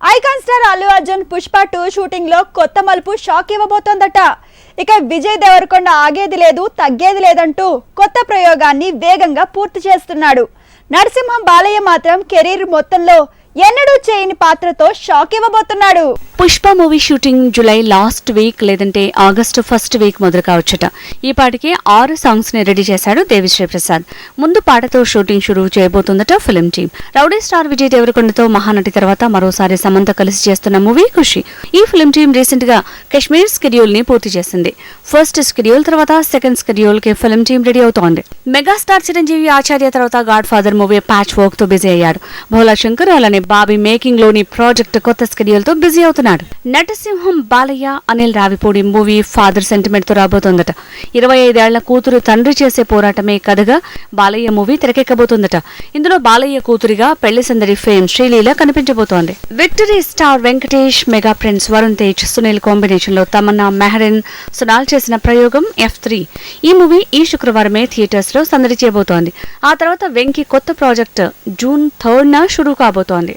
Icon star Allu Arjun Pushpa 2 shooting లో కొత్త మలుపు షాక్ ఇవ్వబోతోందట. ఇక విజయ్ దేవరకొండ ఆగేది లేదు తగ్గేది లేదంటూ కొత్త ప్రయోగాన్ని వేగంగా పూర్తి చేస్తున్నాడు. నరసింహం బాలయ్య మాత్రం కెరీర్ మొత్తంలో ఎన్నడూ చేయని పాత్రతో షాక్ ఇవ్వబోతున్నాడు. Pushpa movie shooting July last week లేదంటే ఆగస్టు ఫస్ట్ వీక్ మొదలు కావచ్చట. ఈ పాటికి 6 సాంగ్స్ ని రెడీ చేశాడు దేవిశ్రీ ప్రసాద్. ముందు పాటతో షూటింగ్ షురూ చేయబోతుందట film team. Rowdy star Vijay దేవరకొండతో మహానటి తర్వాత మరోసారి సమంత కలిసి చేస్తున్న మూవీ ఖుషి. ఈ ఫిల్మ్ టీమ్ రీసెంట్ గా కశ్మీర్ స్కెడ్యూల్ ని పూర్తి చేసింది. ఫస్ట్ స్కెడ్యూల్ తర్వాత సెకండ్ స్కెడ్యూల్ కి ఫిల్మ్ టీమ్ రెడీ అవుతోంది. మెగాస్టార్ చిరంజీవి ఆచార్య తర్వాత godfather movie patch work తో బిజీ అయ్యాడు. భోలా శంకర్ అలానే బాబీ మేకింగ్ లోని ప్రాజెక్ట్ కొత్త స్కెడ్యూల్ తో బిజీ అవుతున్నాడు. నటసింహం Balayya Anil Ravipudi movie father sentiment తో రాబోతోందట. 25 ఏళ్ల కూతురు తండ్రి చేసే పోరాటమే కథగా బాలయ్య మూవీ తెరకెక్కబోతోందట. ఇందులో బాలయ్య కూతురిగా పెళ్లి సందడి ఫేమ్ శ్రీలీల కనిపించబోతోంది. Victory star Venkatesh, mega prince Varun Tej, Sunil combination లో తమన్నా, మెహరిన్, సునాల్ చేసిన ప్రయోగం F3. ఈ మూవీ ఈ శుక్రవారమే థియేటర్స్ లో సందడి చేయబోతోంది. ఆ తర్వాత వెంకీ కొత్త ప్రాజెక్ట్ జూన్ 3న షురూ కాబోతోంది.